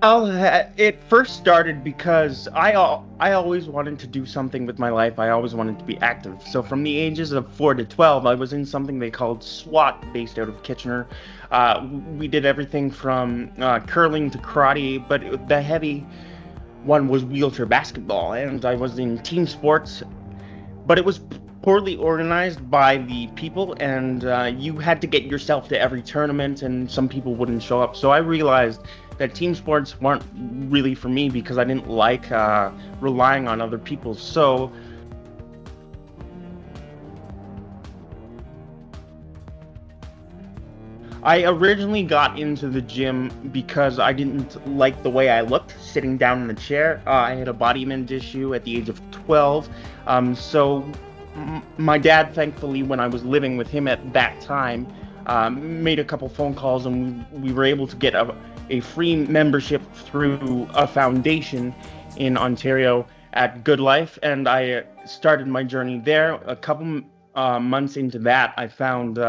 Well, it first started because I always wanted to do something with my life. I always wanted to be active. So from the ages of 4 to 12, I was in something they called SWAT, based out of Kitchener. We did everything from curling to karate, but the heavy one was wheelchair basketball, and I was in team sports, but it was poorly organized by the people, and you had to get yourself to every tournament, and some people wouldn't show up. So I realized that team sports weren't really for me because I didn't like relying on other people. So I originally got into the gym because I didn't like the way I looked sitting down in the chair. I had a body image issue at the age of 12. My dad, thankfully, when I was living with him at that time, made a couple phone calls, and we were able to get a free membership through a foundation in Ontario at Good Life, and I started my journey there. A couple months into that, I found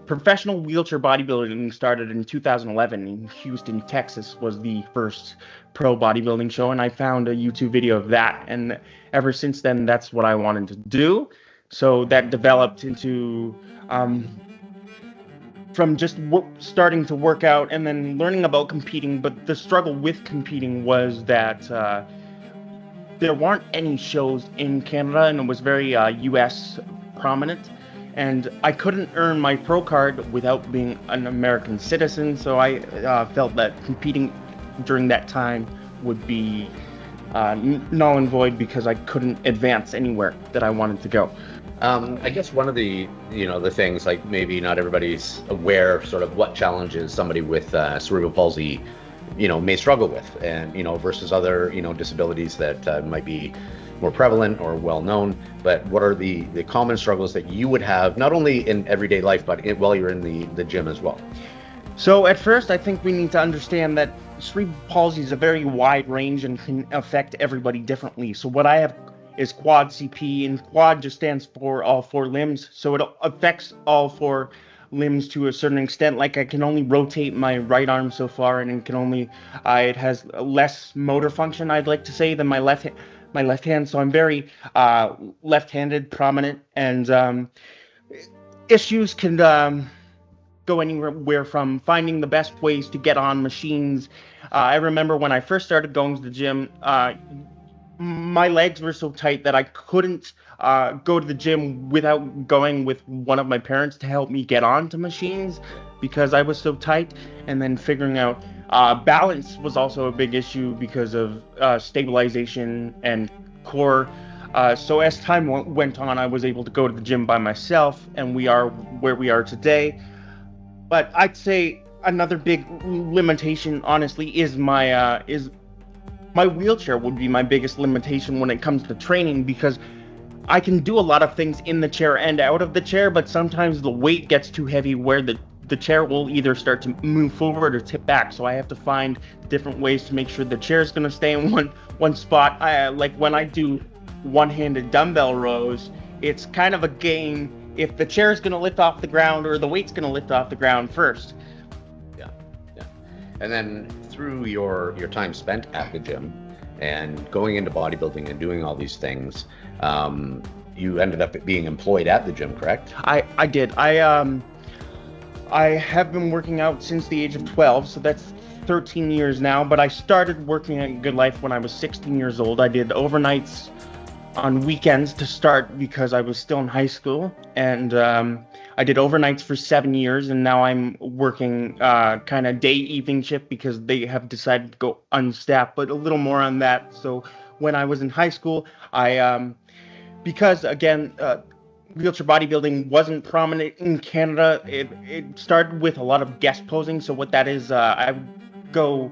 professional wheelchair bodybuilding started in 2011 in Houston, Texas, was the first pro bodybuilding show, and I found a YouTube video of that, and ever since then, that's what I wanted to do. So that developed into from just starting to work out and then learning about competing. But the struggle with competing was that there weren't any shows in Canada, and it was very US prominent. And I couldn't earn my pro card without being an American citizen, so I felt that competing during that time would be null and void because I couldn't advance anywhere that I wanted to go. I guess one of the the things, like, maybe not everybody's aware of sort of what challenges somebody with cerebral palsy may struggle with, and versus other disabilities that might be more prevalent or well known. But what are the common struggles that you would have, not only in everyday life, but while you're in the gym as well? So at first, I think we need to understand that cerebral palsy is a very wide range and can affect everybody differently. So what I have is quad CP, and quad just stands for all four limbs. So it affects all four limbs to a certain extent. Like, I can only rotate my right arm so far, and it has less motor function, I'd like to say, than my left hand. So I'm very left-handed, prominent, and issues can go anywhere from finding the best ways to get on machines. I remember when I first started going to the gym, my legs were so tight that I couldn't go to the gym without going with one of my parents to help me get onto machines because I was so tight. And then figuring out balance was also a big issue because of stabilization and core. So as time went on, I was able to go to the gym by myself, and we are where we are today. But I'd say another big limitation, honestly, is my wheelchair would be my biggest limitation when it comes to training, because I can do a lot of things in the chair and out of the chair, but sometimes the weight gets too heavy where the chair will either start to move forward or tip back. So I have to find different ways to make sure the chair is going to stay in one spot. Like when I do one-handed dumbbell rows, it's kind of a game if the chair is going to lift off the ground or the weight's going to lift off the ground first. Yeah. And then through your time spent at the gym and going into bodybuilding and doing all these things, you ended up being employed at the gym, correct? I did. I have been working out since the age of 12, so that's 13 years now, but I started working at Good Life when I was 16 years old. I did overnights on weekends to start because I was still in high school, and I did overnights for 7 years, and now I'm working kind of day evening shift because they have decided to go unstaffed, but a little more on that. So when I was in high school, because again, wheelchair bodybuilding wasn't prominent in Canada, it started with a lot of guest posing. So what that is, I would go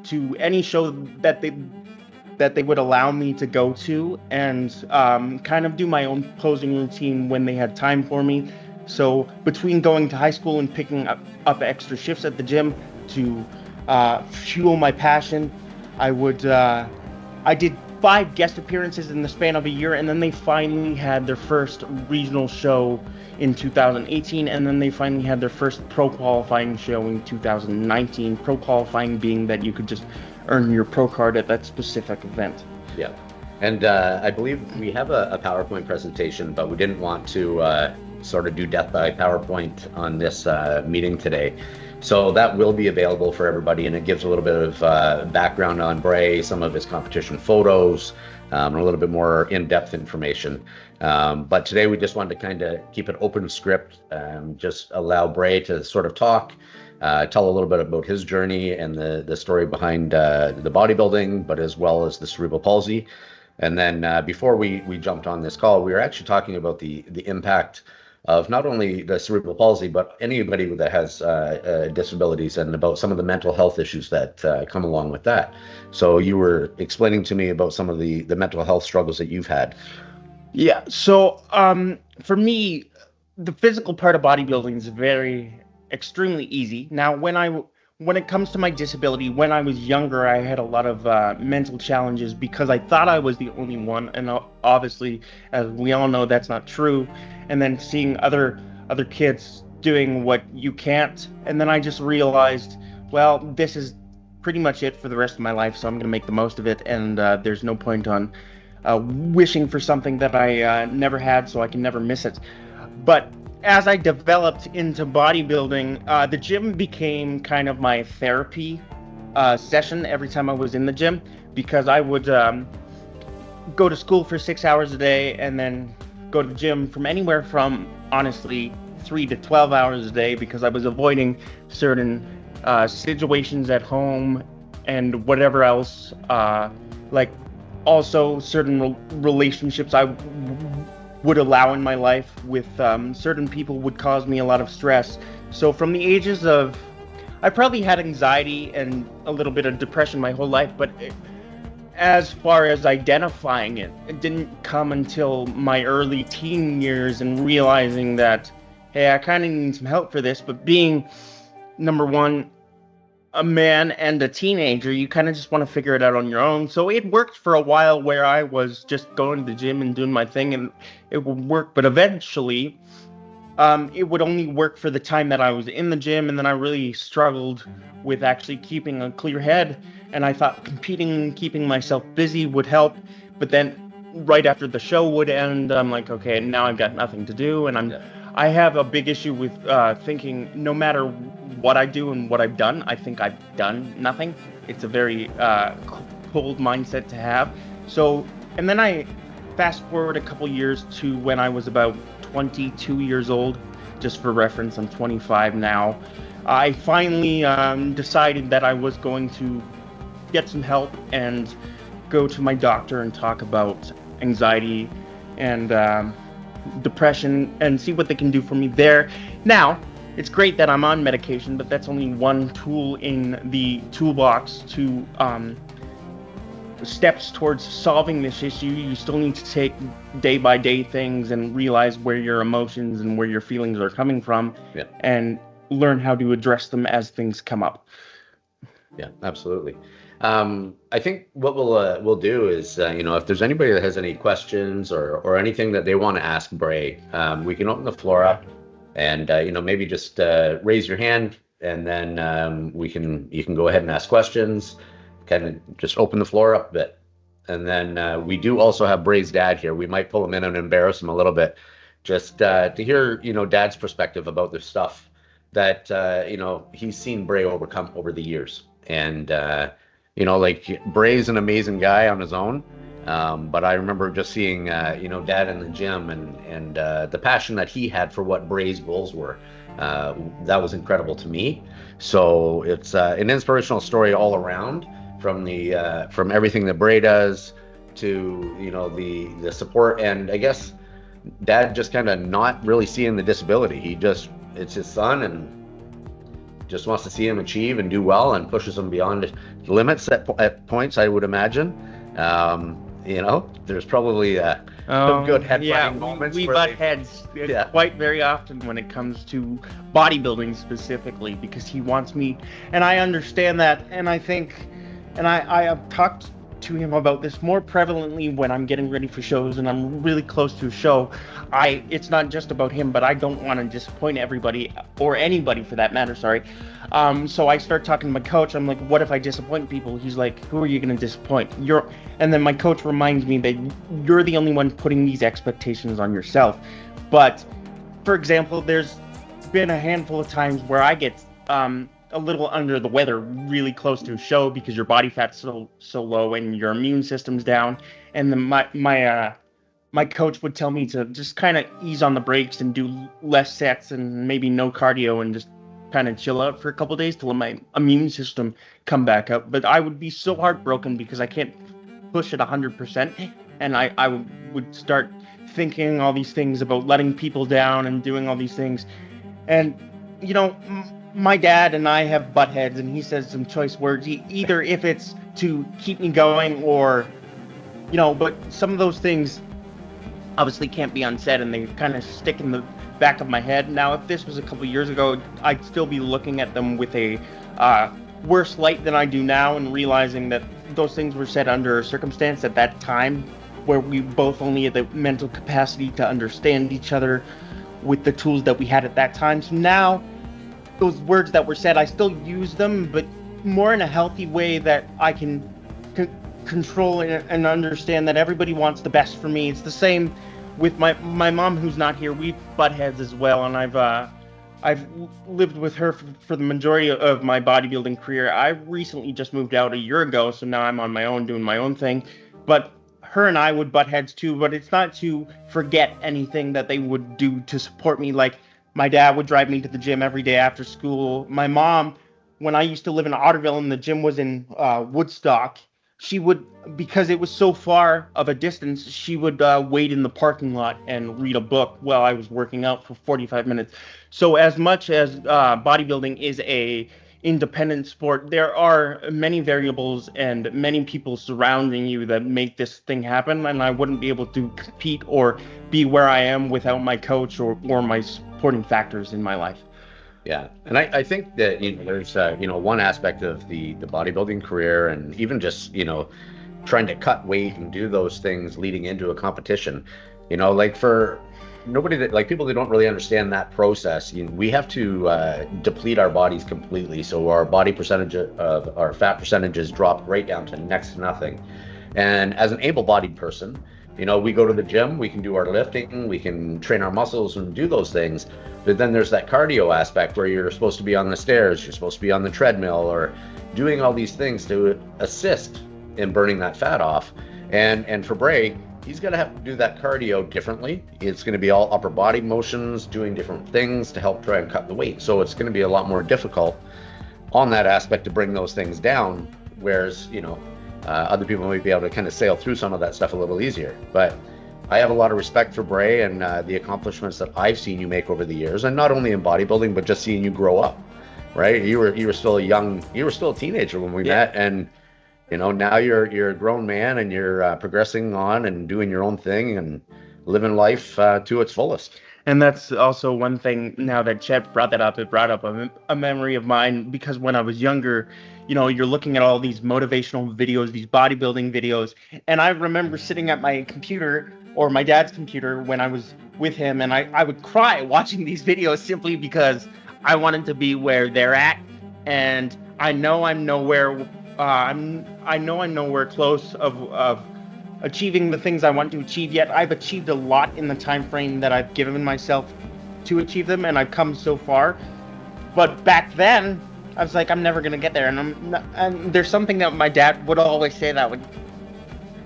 to any show that they would allow me to go to, and kind of do my own posing routine when they had time for me. So between going to high school and picking up extra shifts at the gym to fuel my passion, I did 5 guest appearances in the span of a year, and then they finally had their first regional show in 2018, and then they finally had their first pro qualifying show in 2019. Pro qualifying being that you could just earn your pro card at that specific event. Yeah. And I believe we have a PowerPoint presentation, but we didn't want to sort of do death by PowerPoint on this meeting today. So that will be available for everybody, and it gives a little bit of background on Bray, some of his competition photos, and a little bit more in-depth information. But today we just wanted to kind of keep an open script, just allow Bray to sort of talk, tell a little bit about his journey and the story behind the bodybuilding, but as well as the cerebral palsy. And then before we jumped on this call, we were actually talking about the impact of not only the cerebral palsy, but anybody that has disabilities, and about some of the mental health issues that come along with that. So you were explaining to me about some of the mental health struggles that you've had. Yeah, so for me, the physical part of bodybuilding is extremely easy. Now, when it comes to my disability, when I was younger, I had a lot of mental challenges because I thought I was the only one, and obviously, as we all know, that's not true. And then seeing other kids doing what you can't, and then I just realized, well, this is pretty much it for the rest of my life, so I'm going to make the most of it, and there's no point on wishing for something that I never had, so I can never miss it. But as I developed into bodybuilding, the gym became kind of my therapy session every time I was in the gym, because I would go to school for 6 hours a day and then go to the gym from anywhere from, honestly, 3 to 12 hours a day, because I was avoiding certain situations at home and whatever else, like also certain relationships I would allow in my life with certain people would cause me a lot of stress. So from the ages of, I probably had anxiety and a little bit of depression my whole life, but as far as identifying it, it didn't come until my early teen years and realizing that, hey, I kind of need some help for this. But being, number one, a man and a teenager, you kind of just want to figure it out on your own. So it worked for a while where I was just going to the gym and doing my thing, and it would work. But eventually, it would only work for the time that I was in the gym, and then I really struggled with actually keeping a clear head. And I thought competing, keeping myself busy would help. But then right after the show would end, I'm like, okay, now I've got nothing to do. And I have a big issue with thinking no matter what I do and what I've done, I think I've done nothing. It's a very cold mindset to have. So, and then I fast forward a couple years to when I was about 22 years old. Just for reference, I'm 25 now. I finally decided that I was going to get some help and go to my doctor and talk about anxiety and depression and see what they can do for me there. Now, it's great that I'm on medication, but that's only one tool in the toolbox to steps towards solving this issue. You still need to take day by day things and realize where your emotions and where your feelings are coming from, and learn how to address them as things come up. Yeah, absolutely. I think what we'll do is, if there's anybody that has any questions or anything that they want to ask Bray, we can open the floor up, and maybe just raise your hand, and then you can go ahead and ask questions. Kind of just open the floor up a bit, and then we do also have Bray's dad here. We might pull him in and embarrass him a little bit, just to hear Dad's perspective about the stuff that he's seen Bray overcome over the years. And Bray's an amazing guy on his own, but I remember just seeing Dad in the gym and the passion that he had for what Bray's goals were. That was incredible to me. So it's an inspirational story all around, from everything that Bray does to the support, and I guess Dad just kind of not really seeing the disability. It's his son, and just wants to see him achieve and do well, and pushes him beyond the limits at points, I would imagine. There's probably some good head-butting moments. We butt heads quite very often when it comes to bodybuilding specifically, because he wants me, and I understand that, and I think, and I have talked to him about this more prevalently when I'm getting ready for shows and I'm really close to a show. It's not just about him, but I don't want to disappoint everybody, or anybody for that matter, sorry. So I start talking to my coach. I'm like, what if I disappoint people? He's like, who are you going to disappoint? And then my coach reminds me that you're the only one putting these expectations on yourself. But for example, there's been a handful of times where I get a little under the weather really close to a show because your body fat's so low and your immune system's down. And then my coach would tell me to just kind of ease on the brakes and do less sets and maybe no cardio and just kind of chill out for a couple of days to let my immune system come back up. But I would be so heartbroken because I can't push it 100%, and I would start thinking all these things about letting people down and doing all these things. And you know, my dad and I have butt heads, and he says some choice words, either if it's to keep me going or, but some of those things obviously can't be unsaid, and they kind of stick in the back of my head. Now, if this was a couple years ago, I'd still be looking at them with a worse light than I do now, and realizing that those things were said under a circumstance at that time where we both only had the mental capacity to understand each other with the tools that we had at that time. So now, those words that were said, I still use them, but more in a healthy way that I can control and understand that everybody wants the best for me. It's the same with my mom, who's not here. We butt heads as well, and I've lived with her for the majority of my bodybuilding career. I recently just moved out a year ago, so now I'm on my own doing my own thing. But her and I would butt heads too, but it's not to forget anything that they would do to support me. Like, my dad would drive me to the gym every day after school. My mom, when I used to live in Otterville and the gym was in Woodstock, she would, because it was so far of a distance, she would wait in the parking lot and read a book while I was working out for 45 minutes. So as much as bodybuilding is a independent sport, there are many variables and many people surrounding you that make this thing happen, and I wouldn't be able to compete or be where I am without my coach or my supporting factors in my life. Yeah, and I think that there's one aspect of the bodybuilding career, and even just trying to cut weight and do those things leading into a competition, like for nobody that, like, people that don't really understand that process, we have to deplete our bodies completely, so our body percentage of our fat percentages drop right down to next to nothing. And as an able-bodied person, we go to the gym, we can do our lifting, we can train our muscles and do those things. But then there's that cardio aspect where you're supposed to be on the stairs, you're supposed to be on the treadmill, or doing all these things to assist in burning that fat off. And for Bray, he's going to have to do that cardio differently. It's going to be all upper body motions, doing different things to help try and cut the weight. So it's going to be a lot more difficult on that aspect to bring those things down. Whereas, other people might be able to kind of sail through some of that stuff a little easier. But I have a lot of respect for Bray and the accomplishments that I've seen you make over the years, and not only in bodybuilding, but just seeing you grow up. Right? You were still a teenager when we met, and now you're a grown man, and you're progressing on and doing your own thing and living life to its fullest. And that's also one thing, now that Chet brought that up, it brought up a memory of mine, because when I was younger, you're looking at all these motivational videos, these bodybuilding videos, and I remember sitting at my computer, or my dad's computer, when I was with him, and I would cry watching these videos simply because I wanted to be where they're at, and I know I'm nowhere close of achieving the things I want to achieve yet. I've achieved a lot in the time frame that I've given myself to achieve them, and I've come so far. But back then, I was like, I'm never gonna get there, and there's something that my dad would always say that would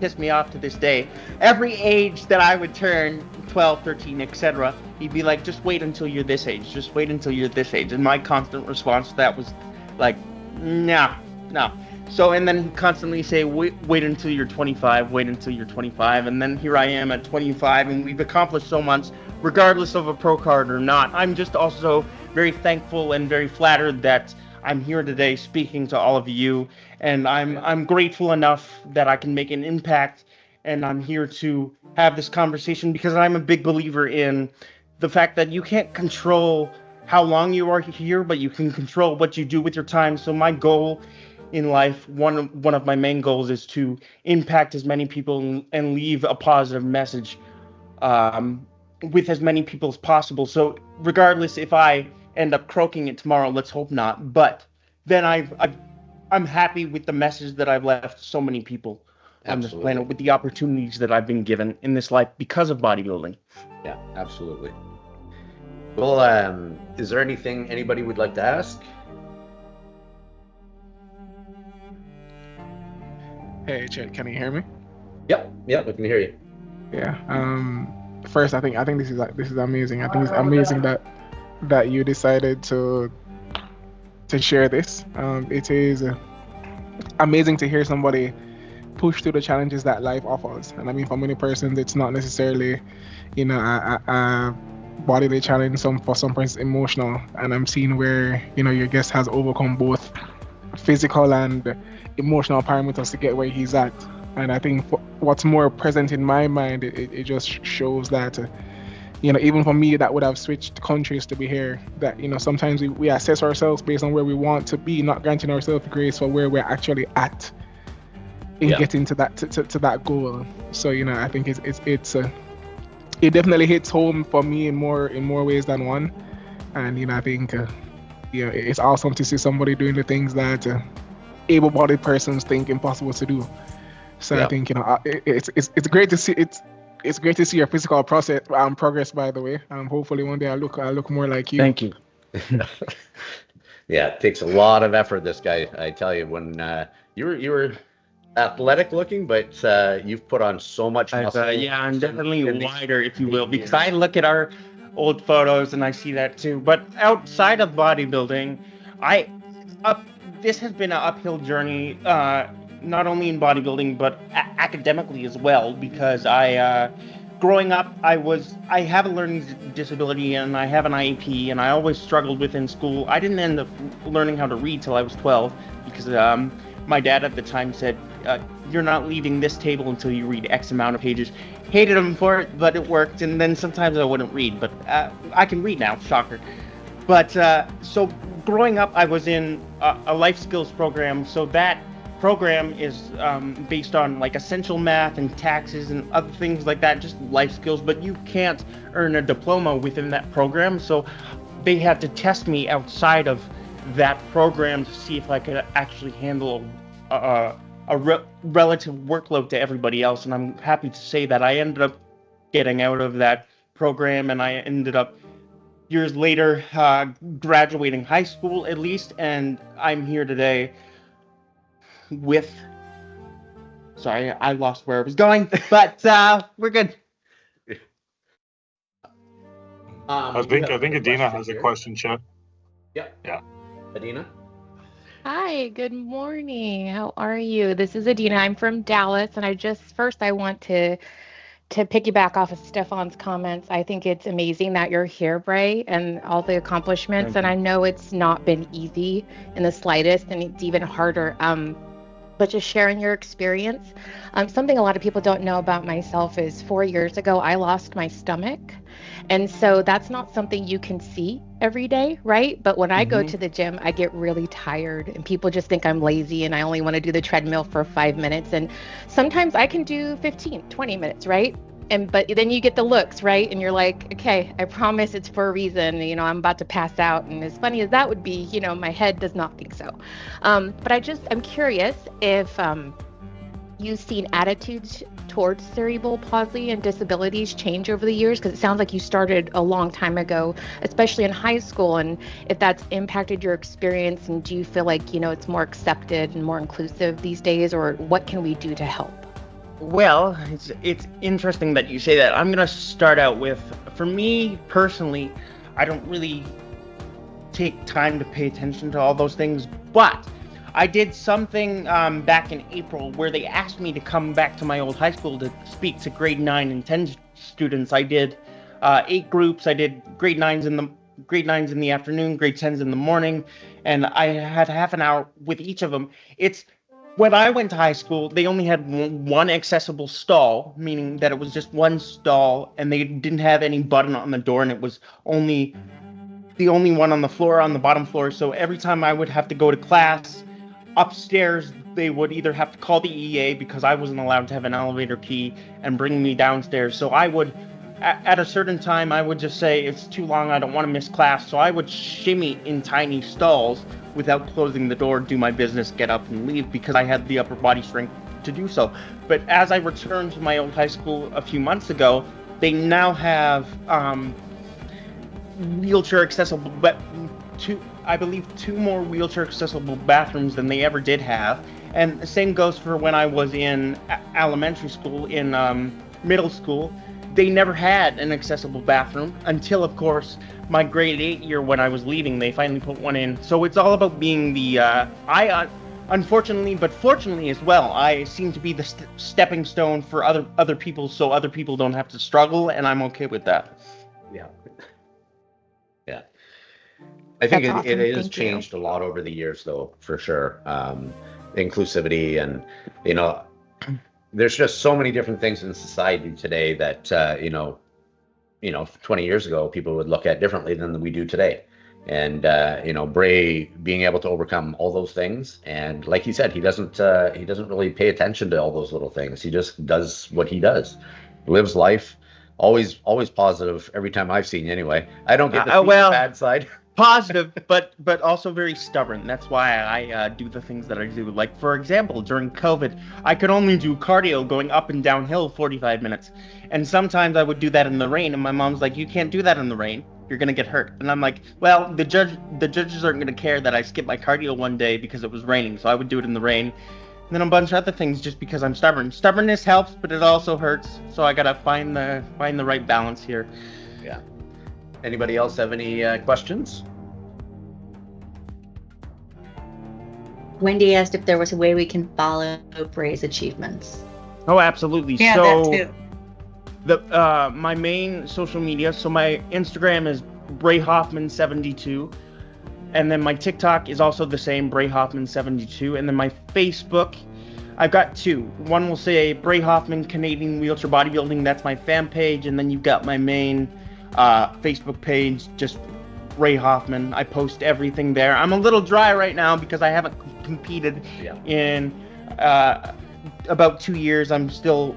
piss me off to this day. Every age that I would turn, 12, 13, etc., he'd be like, just wait until you're this age, just wait until you're this age. And my constant response to that was like, no. So, and then he'd constantly say, wait until you're 25, wait until you're 25. And then here I am at 25, and we've accomplished so much, regardless of a pro card or not. I'm just also very thankful and very flattered that I'm here today speaking to all of you, and I'm grateful enough that I can make an impact, and I'm here to have this conversation because I'm a big believer in the fact that you can't control how long you are here, but you can control what you do with your time. So my goal in life, one of my main goals is to impact as many people and leave a positive message um, with as many people as possible. So regardless if I end up croaking it tomorrow, let's hope not. But then I'm happy with the message that I've left so many people on this Absolutely. planet with the opportunities that I've been given in this life because of bodybuilding. Yeah, absolutely. Well, is there anything anybody would like to ask? Hey, Chet, can you hear me? Yep, I can hear you. Yeah. First, I think this is amazing. I think it's amazing that you decided to share this. It is amazing to hear somebody push through the challenges that life offers. And I mean, for many persons, it's not necessarily, a bodily challenge. For some persons, emotional. And I'm seeing where your guest has overcome both physical and emotional parameters to get where he's at. And I think what's more present in my mind, it just shows that, even for me that would have switched countries to be here, that, sometimes we assess ourselves based on where we want to be, not granting ourselves grace for where we're actually at in getting to that to that goal. So, I think it definitely hits home for me in more ways than one. And, I think, it's awesome to see somebody doing the things that able-bodied persons think impossible to do. So I think it's great to see it's great to see your physical progress. By the way, hopefully one day I look more like you. Thank you. Yeah, it takes a lot of effort. This guy, I tell you, when you were athletic looking, but you've put on so much muscle. Yeah, I'm definitely wider, if you will, because I look at our old photos and I see that too. But outside of bodybuilding, this has been an uphill journey, not only in bodybuilding but academically as well. Because growing up, I have a learning disability and I have an IEP, and I always struggled within school. I didn't end up learning how to read till I was 12 because my dad at the time said, you're not leaving this table until you read X amount of pages. Hated him for it, but it worked. And then sometimes I wouldn't read, but I can read now, shocker. But so growing up, I was in a life skills program. So that program is based on like essential math and taxes and other things like that, just life skills. But you can't earn a diploma within that program. So they had to test me outside of that program to see if I could actually handle relative workload to everybody else. And I'm happy to say that I ended up getting out of that program, and I ended up years later graduating high school at least, and I'm here today with, sorry, I lost where I was going, but we're good. I think Adina has a question, Chet. Yeah. Adina? Hi, good morning. How are you? This is Adina. I'm from Dallas, and I want to piggyback off of Stefan's comments. I think it's amazing that you're here, Bray, and all the accomplishments. And I know it's not been easy in the slightest, and it's even harder. But just sharing your experience. Something a lot of people don't know about myself is 4 years ago, I lost my stomach. And so that's not something you can see every day, right? But when I go to the gym, I get really tired and people just think I'm lazy and I only want to do the treadmill for 5 minutes. And sometimes I can do 15, 20 minutes, right? But then you get the looks, right? And you're like, okay, I promise it's for a reason. I'm about to pass out. And as funny as that would be, my head does not think so. But I'm curious if you've seen attitudes towards cerebral palsy and disabilities change over the years, because it sounds like you started a long time ago, especially in high school, and if that's impacted your experience, and do you feel like, it's more accepted and more inclusive these days, or what can we do to help? Well, it's interesting that you say that. I'm going to start out with, for me personally, I don't really take time to pay attention to all those things, but I did something back in April where they asked me to come back to my old high school to speak to grade 9 and 10 students. I did 8 groups. I did grade 9s in the afternoon, grade 10s in the morning, and I had half an hour with each of them. When I went to high school, they only had one accessible stall, meaning that it was just one stall, and they didn't have any button on the door, and it was the only one on the floor, on the bottom floor. So every time I would have to go to class, upstairs, they would either have to call the EA because I wasn't allowed to have an elevator key and bring me downstairs. So I would, at a certain time, I would just say, it's too long, I don't want to miss class. So I would shimmy in tiny stalls without closing the door, do my business, get up and leave because I had the upper body strength to do so. But as I returned to my old high school a few months ago, they now have wheelchair accessible, but I believe two more wheelchair accessible bathrooms than they ever did have. And the same goes for when I was in elementary school. In middle school, they never had an accessible bathroom until, of course, my grade 8 year when I was leaving, they finally put one in. So it's all about being the unfortunately, but fortunately as well, I seem to be the stepping stone for other people, so other people don't have to struggle, and I'm okay with that. Yeah. Yeah. I think That's it awesome. has changed a lot over the years, though, for sure. Inclusivity, and there's just so many different things in society today that 20 years ago people would look at differently than we do today. And Bray being able to overcome all those things, and like he said, he doesn't really pay attention to all those little things. He just does what he does, lives life, always positive. Every time I've seen you, anyway. I don't get the bad side. Positive, but also very stubborn. That's why I do the things that I do. Like, for example, during COVID, I could only do cardio going up and downhill 45 minutes. And sometimes I would do that in the rain, and my mom's like, you can't do that in the rain. You're going to get hurt. And I'm like, well, the judges aren't going to care that I skipped my cardio one day because it was raining, so I would do it in the rain. And then a bunch of other things just because I'm stubborn. Stubbornness helps, but it also hurts. So I got to find the right balance here. Yeah. Anybody else have any questions? Wendy asked if there was a way we can follow Bray's achievements. Oh, absolutely. Yeah, so that too. my main social media, so my Instagram is Bray Hofman 72, and then my TikTok is also the same, Bray Hofman 72, and then my Facebook, I've got two. One will say Bray Hofman Canadian Wheelchair Bodybuilding. That's my fan page, and then you've got my main Facebook page, just Bray Hofman. I post everything there. I'm a little dry right now because I haven't competed in about 2 years. I'm still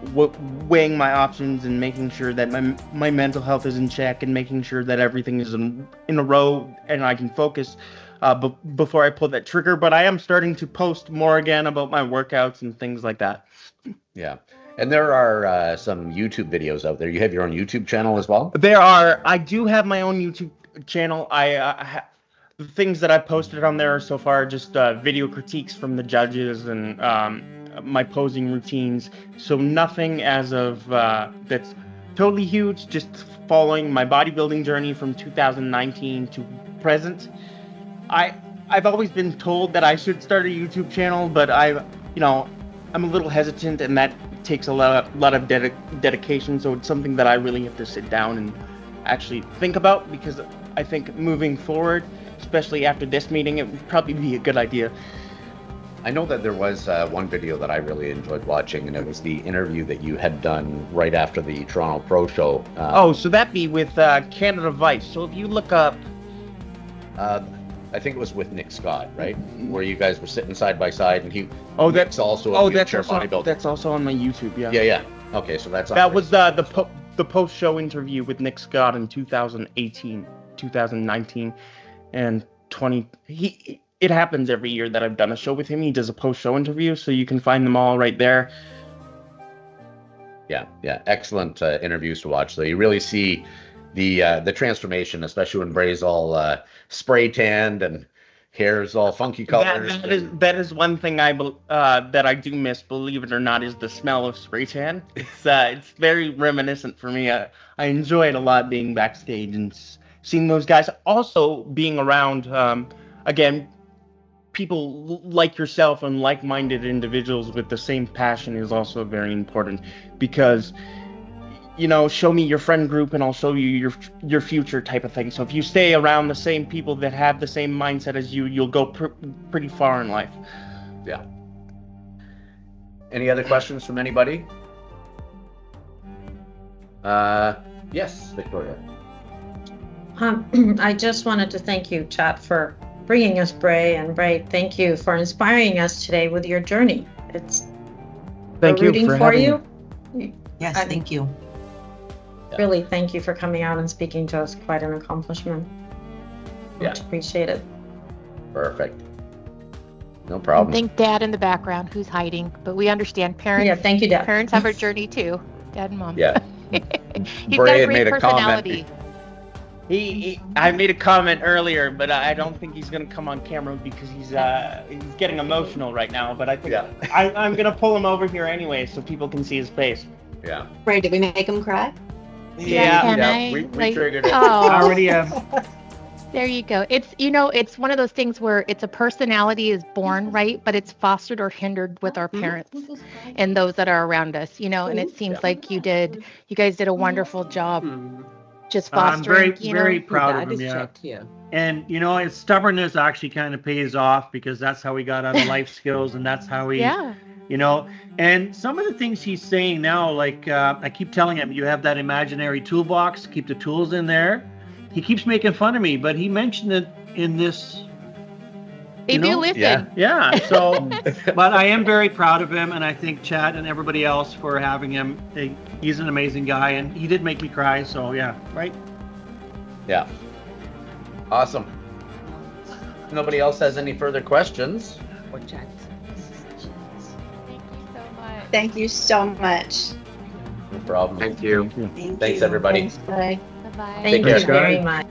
weighing my options and making sure that my mental health is in check and making sure that everything is in a row and I can focus before I pull that trigger. But I am starting to post more again about my workouts and things like that. Yeah. And there are some YouTube videos out there. You have your own YouTube channel as well? I do have my own YouTube channel. The things that I posted on there so far are just video critiques from the judges and my posing routines. So nothing as of that's totally huge, just following my bodybuilding journey from 2019 to present. I've always been told that I should start a YouTube channel, but I'm a little hesitant, and that takes a lot of dedication. So it's something that I really have to sit down and actually think about, because I think moving forward, especially after this meeting, it would probably be a good idea. I know that there was one video that I really enjoyed watching, and it was the interview that you had done right after the Toronto Pro Show. So that'd be with Canada Vice. So if you look up... I think it was with Nick Scott, right? Where you guys were sitting side by side, and that's also a wheelchair bodybuilder. That's also on my YouTube, yeah. Yeah. Okay, so that's... That was the post-show interview with Nick Scott in 2018, 2019, and 20... It happens every year that I've done a show with him. He does a post-show interview, so you can find them all right there. Yeah. Excellent interviews to watch. So you really see the transformation, especially when Bray's all spray tanned and hair's all funky colors. That is one thing that I do miss, believe it or not, is the smell of spray tan. It's very reminiscent for me. I enjoy it a lot, being backstage and seeing those guys. Also being around, again, people like yourself and like-minded individuals with the same passion is also very important, because show me your friend group and I'll show you your future type of thing. So if you stay around the same people that have the same mindset as you, you'll go pretty far in life. Yeah. Any other questions from anybody? Yes, Victoria. I just wanted to thank you, Chet, for bringing us, Bray. And Bray, thank you for inspiring us today with your journey. Thank we're you rooting for for having you. me. Yes, thank you. Really, thank you for coming out and speaking to us. Quite an accomplishment. Much appreciated. Perfect. No And problem. thank Dad in the background who's hiding, but we understand parents. Yeah, thank you, Dad. Parents have a journey too. Dad and Mom. Yeah. He's Bray got a had great made a comment. personality. I made a comment earlier, but I don't think he's gonna come on camera because he's getting emotional right now. But I think I'm gonna pull him over here anyway, so people can see his face. Yeah. Ray, did we make him cry? Can we I? triggered it. Oh, I already am. there you go. It's it's one of those things where it's a personality is born right, but it's fostered or hindered with our parents and those that are around us. And it seems like you guys did a wonderful job. Just fostering. I'm very proud of him. Yeah. And his stubbornness actually kind of pays off because that's how he got out of life skills, and that's how he, And some of the things he's saying now, like I keep telling him, you have that imaginary toolbox, keep the tools in there. He keeps making fun of me, but he mentioned it in this. If you listen. Yeah. So, but I am very proud of him, and I thank Chet and everybody else for having him. He's an amazing guy, and he did make me cry. So yeah, right. Yeah. Awesome. If nobody else has any further questions. Thank you so much. Thank you so much. No problem. Thank you. Thanks, everybody. Thanks, bye. Bye-bye. Thank you very much.